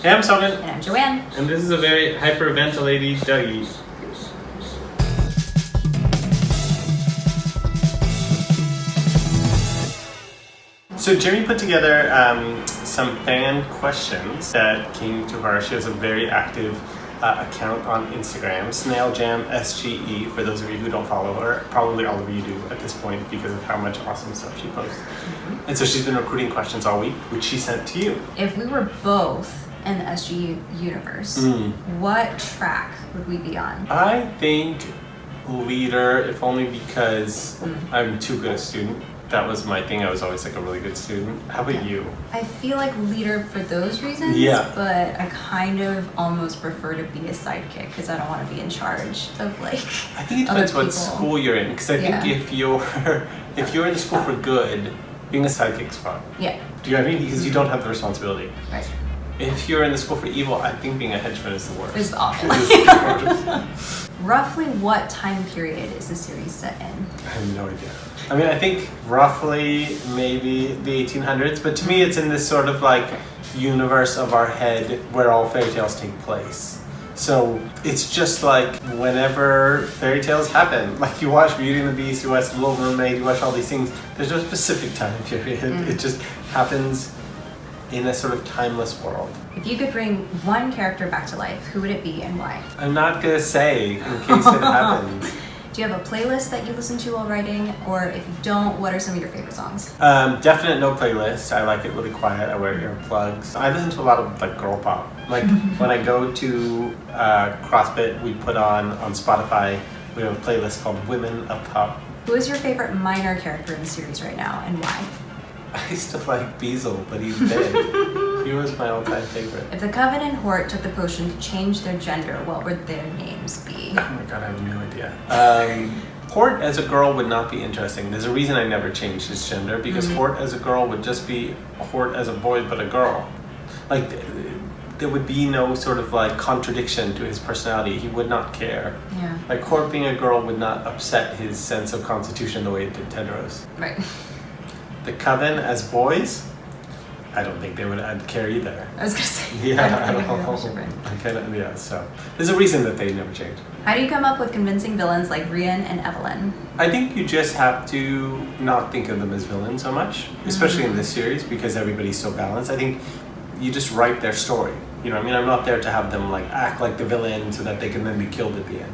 Hey, I'm Sogan. And I'm Joanne. And this is a very hyperventilating Dougie. So Jimmy put together some fan questions that came to her. She has a very active account on Instagram, SnailJamSGE, for those of you who don't follow her. Probably all of you do at this point because of how much awesome stuff she posts. Mm-hmm. And so she's been recruiting questions all week, which she sent to you. If we were both in the SGE universe, what track would we be on? I think leader, if only because I'm too good a student. That was my thing. I was always like a really good student. How about you? I feel like leader for those reasons, but I kind of almost prefer to be a sidekick because I don't want to be in charge of like I think it depends what school you're in, because I think if you're in the school for good, being a sidekick's fun. Yeah. Do you know what I mean? Because you don't have the responsibility. Right. If you're in the school for evil, I think being a henchman is the worst. It's awful. Roughly what time period is the series set in? I have no idea. I mean, I think roughly maybe the 1800s, but to me it's in this sort of like universe of our head where all fairy tales take place. So it's just like whenever fairy tales happen, like you watch Beauty and the Beast, you watch The Little Mermaid, you watch all these things, there's no specific time period. It just happens in a sort of timeless world. If you could bring one character back to life, who would it be and why? I'm not gonna say in case it happens. Do you have a playlist that you listen to while writing? Or if you don't, what are some of your favorite songs? Definite no playlist. I like it really quiet. I wear earplugs. I listen to a lot of like girl pop. Like when I go to CrossFit, we put on Spotify, we have a playlist called Women of Pop. Who is your favorite minor character in the series right now and why? I still like Beazle, but he's dead. He was my all-time favorite. If the Coven and Hort took the potion to change their gender, what would their names be? Oh my god, I have no idea. Hort as a girl would not be interesting. There's a reason I never changed his gender, because Hort as a girl would just be Hort as a boy, but a girl. Like, there would be no sort of like contradiction to his personality. He would not care. Yeah. Like, Hort being a girl would not upset his sense of constitution the way it did Tedros. Right. The Coven as boys, I don't think they would care either. I was gonna say. Yeah, so there's a reason that they never changed. How do you come up with convincing villains like Rian and Evelyn? I think you just have to not think of them as villains so much, especially in this series, because everybody's so balanced. I think you just write their story. You know, I mean, I'm not there to have them like act like the villain so that they can then be killed at the end.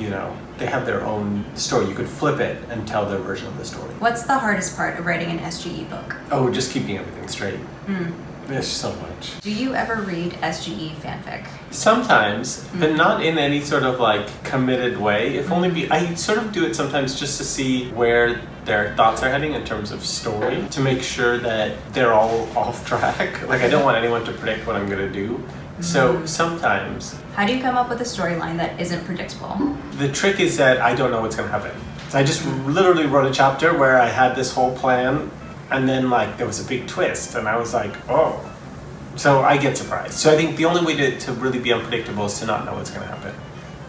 You know, they have their own story. You could flip it and tell their version of the story. What's the hardest part of writing an SGE book? Oh, just keeping everything straight. There's so much. Do you ever read SGE fanfic? Sometimes, but not in any sort of like committed way. If only I sort of do it sometimes just to see where their thoughts are heading in terms of story, to make sure that they're all off track. Like, I don't want anyone to predict what I'm gonna do. So sometimes. How do you come up with a storyline that isn't predictable? The trick is that I don't know what's gonna happen. So I just literally wrote a chapter where I had this whole plan, and then like there was a big twist, and I was like, oh. So I get surprised. So I think the only way to really be unpredictable is to not know what's gonna happen.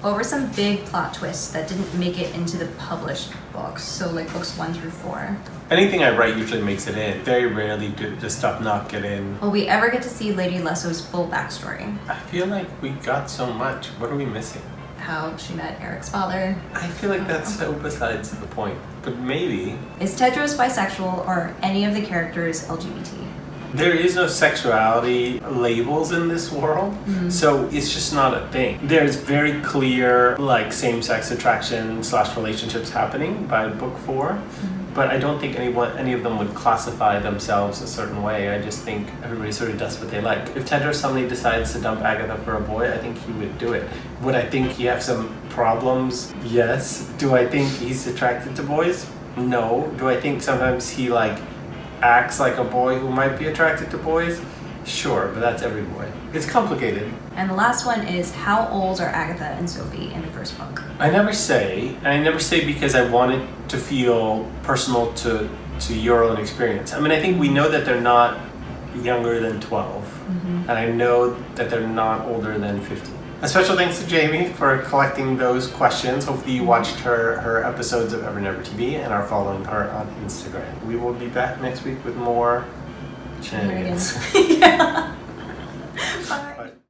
What were some big plot twists that didn't make it into the published books? So like books 1 through 4. Anything I write usually makes it in. Very rarely does stuff not get in. Will we ever get to see Lady Lesso's full backstory? I feel like we got so much. What are we missing? How she met Eric's father. I feel like that's so besides the point. But maybe. Is Tedros bisexual or any of the characters LGBT? There is no sexuality labels in this world, so it's just not a thing. There's very clear like same-sex attraction / relationships happening by book 4, but I don't think any of them would classify themselves a certain way. I just think everybody sort of does what they like. If Tedros suddenly decides to dump Agatha for a boy, I think he would do it. Would I think he have some problems? Yes. Do I think he's attracted to boys? No. Do I think sometimes he like acts like a boy who might be attracted to boys? Sure, but that's every boy. It's complicated. And the last one is, how old are Agatha and Sophie in the first book? I never say, and I never say because I want it to feel personal to your own experience. I mean, I think we know that they're not younger than 12, and I know that they're not older than 15. A special thanks to Jamie for collecting those questions. Hopefully you watched her episodes of EverNever TV and are following her on Instagram. We will be back next week with more shenanigans. Yeah. Bye. Bye.